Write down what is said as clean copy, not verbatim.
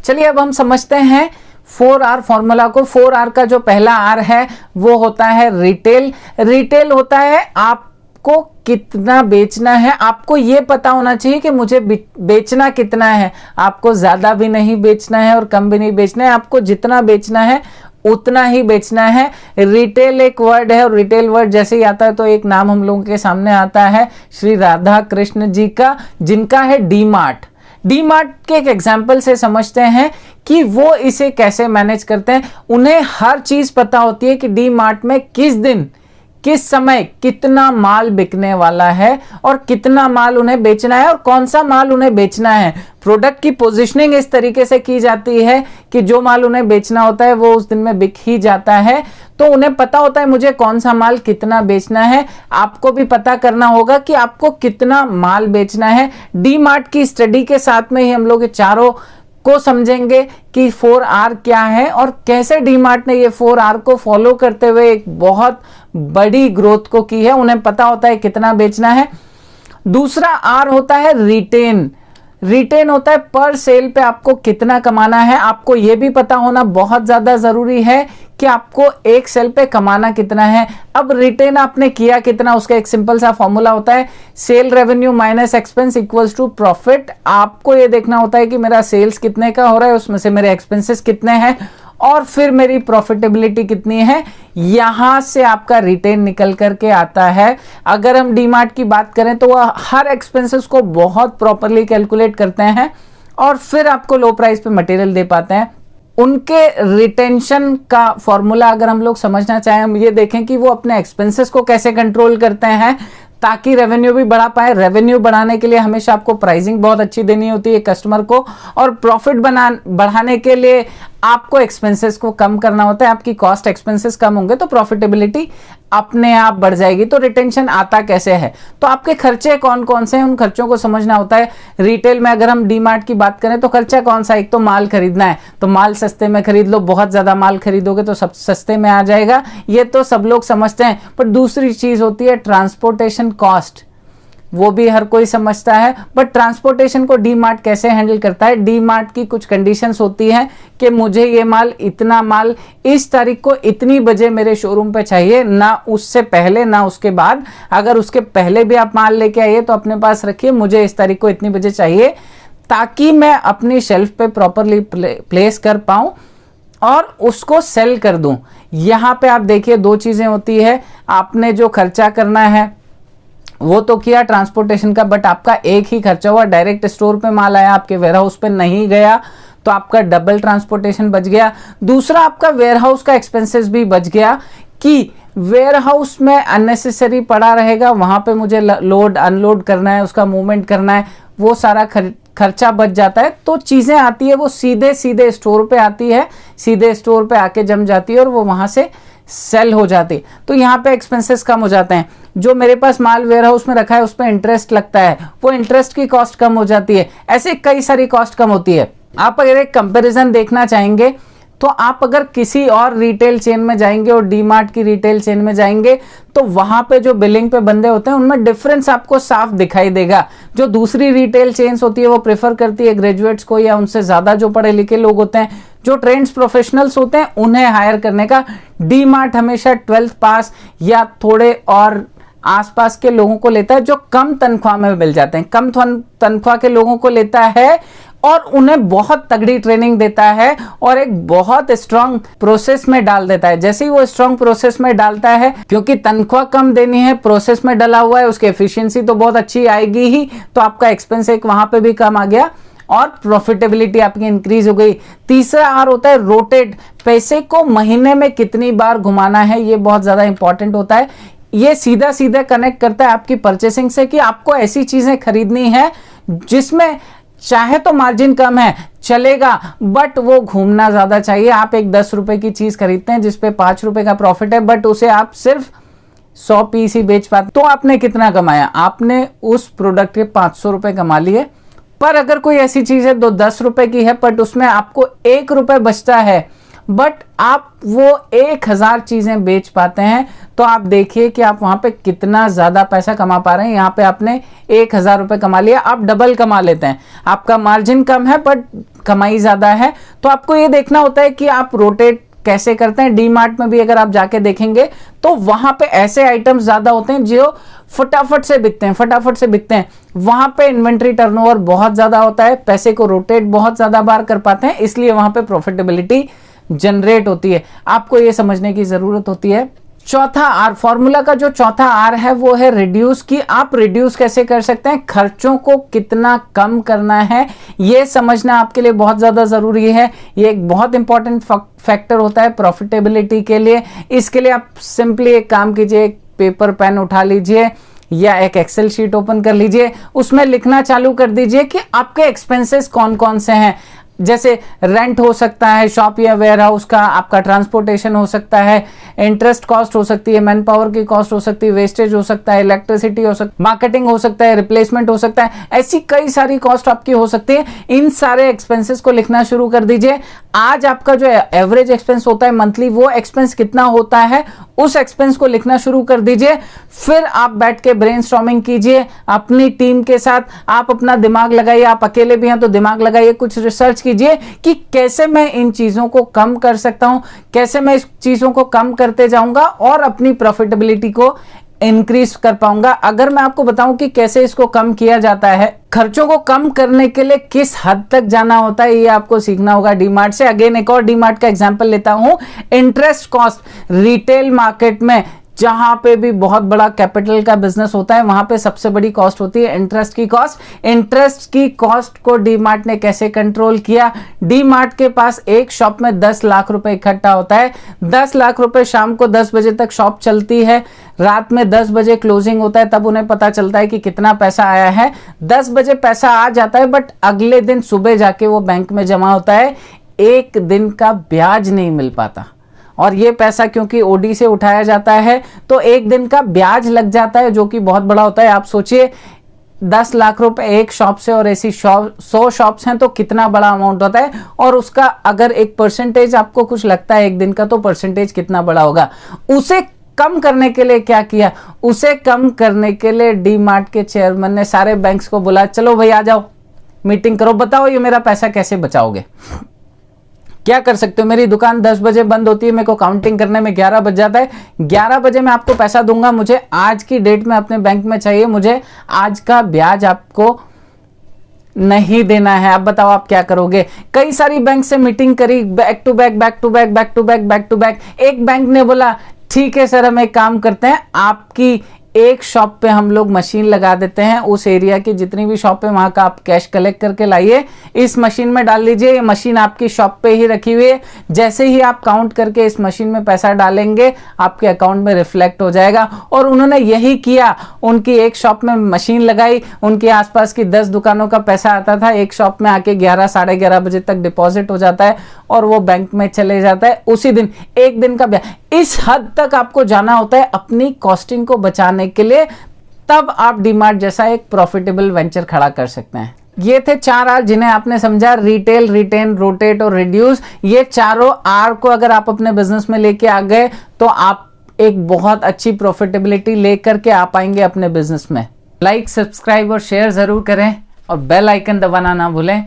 चलिए अब हम समझते हैं 4R फॉर्मूला को। 4R का जो पहला R है वो होता है रिटेल। रिटेल होता है आपको कितना बेचना है, आपको ये पता होना चाहिए कि मुझे बेचना कितना है। आपको ज्यादा भी नहीं बेचना है और कम भी नहीं बेचना है, आपको जितना बेचना है उतना ही बेचना है। रिटेल एक वर्ड है और रिटेल वर्ड जैसे ही आता है तो एक नाम हम लोगों के सामने आता है श्री राधा कृष्ण जी का, जिनका है डी मार्ट। डी मार्ट के एक एग्जाम्पल से समझते हैं कि वो इसे कैसे मैनेज करते हैं। उन्हें हर चीज पता होती है कि डी मार्ट में किस दिन किस समय कितना माल बिकने वाला है और कितना माल उन्हें बेचना है और कौन सा माल उन्हें बेचना है। प्रोडक्ट की पोजीशनिंग इस तरीके से की जाती है कि जो माल उन्हें बेचना होता है वो उस दिन में बिक ही जाता है। तो उन्हें पता होता है मुझे कौन सा माल कितना बेचना है। आपको भी पता करना होगा कि आपको कितना माल बेचना है। डी मार्ट की स्टडी के साथ में ही हम लोग चारों को समझेंगे कि 4R क्या है और कैसे डी मार्ट ने ये 4R को फॉलो करते हुए एक बहुत बड़ी ग्रोथ को की है। उन्हें पता होता है कितना बेचना है। दूसरा R होता है रिटेन। रिटेन होता है पर सेल पे आपको कितना कमाना है। आपको यह भी पता होना बहुत ज्यादा जरूरी है कि आपको एक सेल पे कमाना कितना है। अब रिटेन आपने किया कितना, उसका एक सिंपल सा फॉर्मूला होता है sale revenue minus expense equals to profit. आपको ये देखना होता है कि मेरा सेल्स कितने का हो रहा है, उसमें से मेरे एक्सपेंसेस कितने हैं और फिर मेरी प्रॉफिटेबिलिटी कितनी है। यहां से आपका रिटेन निकल करके आता है। अगर हम डीमार्ट की बात करें तो वह हर एक्सपेंसेस को बहुत प्रॉपरली कैलकुलेट करते हैं और फिर आपको लो प्राइस पे मटेरियल दे पाते हैं। उनके रिटेंशन का फॉर्मूला अगर हम लोग समझना चाहें, हम ये देखें कि वो अपने एक्सपेंसेस को कैसे कंट्रोल करते हैं ताकि रेवेन्यू भी बढ़ा पाए। रेवेन्यू बढ़ाने के लिए हमेशा आपको प्राइसिंग बहुत अच्छी देनी होती है कस्टमर को और प्रॉफिट बढ़ाने के लिए आपको एक्सपेंसेस को कम करना होता है। आपकी कॉस्ट एक्सपेंसेस कम होंगे तो प्रॉफिटेबिलिटी अपने आप बढ़ जाएगी। तो रिटेंशन आता कैसे है, तो आपके खर्चे कौन कौन से हैं उन खर्चों को समझना होता है। रिटेल में अगर हम डीमार्ट की बात करें तो खर्चा कौन सा, एक तो माल खरीदना है, तो माल सस्ते में खरीद लो। बहुत ज्यादा माल खरीदोगे तो सब सस्ते में आ जाएगा, ये तो सब लोग समझते हैं। पर दूसरी चीज होती है ट्रांसपोर्टेशन कॉस्ट, वो भी हर कोई समझता है। बट ट्रांसपोर्टेशन को डी मार्ट कैसे हैंडल करता है। डी मार्ट की कुछ कंडीशंस होती हैं कि मुझे ये माल इतना माल इस तारीख को इतनी बजे मेरे शोरूम पे चाहिए, ना उससे पहले ना उसके बाद। अगर उसके पहले भी आप माल लेके आइए तो अपने पास रखिए, मुझे इस तारीख को इतनी बजे चाहिए ताकि मैं अपनी शेल्फ पे प्रॉपरली प्लेस कर पाऊं और उसको सेल कर दूं। यहां पे आप देखिए दो चीजें होती है। आपने जो खर्चा करना है वो तो किया ट्रांसपोर्टेशन का, बट आपका एक ही खर्चा हुआ, डायरेक्ट स्टोर पे माल आया, आपके वेयरहाउस पे नहीं गया, तो आपका डबल ट्रांसपोर्टेशन बच गया। दूसरा आपका वेयरहाउस का एक्सपेंसेस भी बच गया कि वेयरहाउस में अननेसेसरी पड़ा रहेगा, वहां पे मुझे लोड अनलोड करना है, उसका मूवमेंट करना है, वो सारा खर्चा बच जाता है। तो चीजें आती है वो सीधे सीधे स्टोर पे आती है, सीधे स्टोर पे आके जम जाती है और वो वहां से सेल हो जाती। तो यहाँ पे एक्सपेंसेस कम हो जाते हैं। जो मेरे पास माल वेयरहाउस में रखा है उस पर इंटरेस्ट लगता है, वो इंटरेस्ट की कॉस्ट कम हो जाती है। ऐसे कई सारी कॉस्ट कम होती है। आप अगर एक कंपैरिजन देखना चाहेंगे तो आप अगर किसी और रिटेल चेन में जाएंगे और डीमार्ट की रिटेल चेन में जाएंगे तो वहां पे जो बिलिंग पे बंदे होते हैं उनमें डिफरेंस आपको साफ दिखाई देगा। जो दूसरी रिटेल चेन्स होती है वो प्रेफर करती है ग्रेजुएट्स को या उनसे ज्यादा जो पढ़े लिखे लोग होते हैं, जो ट्रेंड्स प्रोफेशनल्स होते हैं, उन्हें हायर करने का। डीमार्ट हमेशा 12th पास या थोड़े और आसपास के लोगों को लेता है जो कम तनख्वाह में मिल जाते हैं, कम तनख्वाह के लोगों को लेता है और उन्हें बहुत तगड़ी ट्रेनिंग देता है और एक बहुत स्ट्रांग प्रोसेस में डाल देता है। जैसे ही वो स्ट्रांग प्रोसेस में डालता है, क्योंकि तनख्वाह कम देनी है, प्रोसेस में डला हुआ है, उसकी एफिशिएंसी तो बहुत अच्छी आएगी ही, तो आपका एक्सपेंस एक वहां पे भी कम आ गया और प्रॉफिटेबिलिटी आपकी इंक्रीज हो गई। तीसरा आर होता है रोटेट। पैसे को महीने में कितनी बार घुमाना है, ये बहुत ज्यादा इंपॉर्टेंट होता है। ये सीधा सीधा कनेक्ट करता है आपकी परचेसिंग से कि आपको ऐसी चीजें खरीदनी है जिसमें चाहे तो मार्जिन कम है चलेगा, बट वो घूमना ज्यादा चाहिए। आप एक 10 रुपए की चीज खरीदते हैं जिसपे 5 रुपए का प्रॉफिट है, बट उसे आप सिर्फ 100 पीस ही बेच पाते, तो आपने कितना कमाया, आपने उस प्रोडक्ट के 500 रुपए कमा लिए। पर अगर कोई ऐसी चीज है जो 10 रुपए की है बट उसमें आपको 1 रुपए बचता है बट आप वो 1000 चीजें बेच पाते हैं, तो आप देखिए कि आप वहां पे कितना ज्यादा पैसा कमा पा रहे हैं। यहाँ पे आपने 1000 रुपए कमा लिया, आप डबल कमा लेते हैं। आपका मार्जिन कम है बट कमाई ज्यादा है। तो आपको ये देखना होता है कि आप रोटेट कैसे करते हैं। डी मार्ट में भी अगर आप जाके देखेंगे तो वहां पे ऐसे आइटम्स ज्यादा होते हैं जो फटाफट से बिकते हैं। वहां पे इन्वेंट्री टर्नओवर बहुत ज्यादा होता है, पैसे को रोटेट बहुत ज्यादा बार कर पाते हैं, इसलिए वहां पे प्रॉफिटेबिलिटी जनरेट होती है। आपको ये समझने की जरूरत होती है। चौथा आर, फॉर्मूला का जो चौथा आर है वो है रिड्यूस। की आप रिड्यूस कैसे कर सकते हैं, खर्चों को कितना कम करना है, ये समझना आपके लिए बहुत ज्यादा जरूरी है। ये एक बहुत इंपॉर्टेंट फैक्टर होता है प्रॉफिटेबिलिटी के लिए। इसके लिए आप सिंपली एक काम कीजिए, एक पेपर पेन उठा लीजिए या एक एक्सेल शीट ओपन कर लीजिए, उसमें लिखना चालू कर दीजिए कि आपके एक्सपेंसेस कौन कौन से हैं। जैसे रेंट हो सकता है शॉप या वेयर हाउस का, आपका ट्रांसपोर्टेशन हो सकता है, इंटरेस्ट कॉस्ट हो सकती है, मैन पावर की कॉस्ट हो सकती है, वेस्टेज हो सकता है, इलेक्ट्रिसिटी हो सकती है, मार्केटिंग हो सकता है, रिप्लेसमेंट हो सकता है, ऐसी कई सारी कॉस्ट आपकी हो सकती है। इन सारे एक्सपेंसेस को लिखना शुरू कर दीजिए। आज आपका जो एवरेज एक्सपेंस होता है मंथली, वो एक्सपेंस कितना होता है, उस एक्सपेंस को लिखना शुरू कर दीजिए। फिर आप बैठ के ब्रेनस्टॉर्मिंग कीजिए अपनी टीम के साथ। आप अपना दिमाग लगाइए, आप अकेले भी हैं तो दिमाग लगाइए, कुछ रिसर्च कीजिए कि कैसे मैं इन चीजों को कम कर सकता हूं, कैसे मैं इस चीजों को कम करते जाऊंगा और अपनी प्रॉफिटेबिलिटी को इंक्रीज कर पाऊंगा। अगर मैं आपको बताऊं कि कैसे इसको कम किया जाता है, खर्चों को कम करने के लिए किस हद तक जाना होता है, ये आपको सीखना होगा डीमार्ट से। अगेन एक और डीमार्ट का एग्जांपल लेता हूं, इंटरेस्ट कॉस्ट। रिटेल मार्केट में जहां पे भी बहुत बड़ा कैपिटल का बिजनेस होता है, वहां पे सबसे बड़ी कॉस्ट होती है इंटरेस्ट की कॉस्ट। इंटरेस्ट की कॉस्ट को डीमार्ट ने कैसे कंट्रोल किया, डीमार्ट के पास एक शॉप में 10 लाख रुपए इकट्ठा होता है। 10 लाख रुपए शाम को 10 बजे तक शॉप चलती है, रात में 10 बजे क्लोजिंग होता है, तब उन्हें पता चलता है कि कितना पैसा आया है। 10 बजे पैसा आ जाता है बट अगले दिन सुबह जाके वो बैंक में जमा होता है, एक दिन का ब्याज नहीं मिल पाता। और ये पैसा क्योंकि ओडी से उठाया जाता है तो एक दिन का ब्याज लग जाता है, जो कि बहुत बड़ा होता है। आप सोचिए 10 लाख रुपए एक शॉप से, और ऐसी 100 शॉप्स हैं तो कितना बड़ा अमाउंट होता है। और उसका अगर एक परसेंटेज आपको कुछ लगता है एक दिन का, तो परसेंटेज कितना बड़ा होगा। उसे कम करने के लिए क्या किया, उसे कम करने के लिए डीमार्ट के चेयरमैन ने सारे बैंक्स को बोला, चलो भाई आ जाओ मीटिंग करो, बताओ ये मेरा पैसा कैसे बचाओगे, क्या कर सकते हो। मेरी दुकान 10 बजे बंद होती है, मेरे को काउंटिंग करने में 11 बज जाता है। 11 बजे मैं आपको पैसा दूंगा, मुझे आज की डेट में अपने बैंक में चाहिए, मुझे आज का ब्याज आपको नहीं देना है। अब बताओ आप क्या करोगे। कई सारी बैंक से मीटिंग करी, back to back back to back back to back back to back. एक बैंक ने बोला ठीक है सर, हम एक काम करते हैं, आपकी एक शॉप पे हम लोग मशीन लगा देते हैं, उस एरिया की जितनी भी शॉप है वहां का आप कैश कलेक्ट करके लाइए, इस मशीन में डाल लीजिए। ये मशीन आपकी शॉप पे ही रखी हुई है, जैसे ही आप काउंट करके इस मशीन में पैसा डालेंगे आपके अकाउंट में रिफ्लेक्ट हो जाएगा। और उन्होंने यही किया, उनकी एक शॉप में मशीन लगाई, उनके आसपास की 10 दुकानों का पैसा आता था, एक शॉप में आके 11 साढ़े 11 बजे तक डिपॉजिट हो जाता है और वो बैंक में चले जाता है उसी दिन, एक दिन का ब्याज। इस हद तक आपको जाना होता है अपनी कॉस्टिंग को बचाने के लिए, तब आप डीमार्ट जैसा एक प्रॉफिटेबल वेंचर खड़ा कर सकते हैं। ये थे 4 आर जिन्हें आपने समझा, रिटेल, रिटेन, रोटेट और रिड्यूस। ये चारों आर को अगर आप अपने बिजनेस में लेके आ गए तो आप एक बहुत अच्छी प्रॉफिटेबिलिटी लेकर के आ पाएंगे अपने बिजनेस में। लाइक, सब्सक्राइब और शेयर जरूर करें और बेल आइकन दबाना ना भूलें।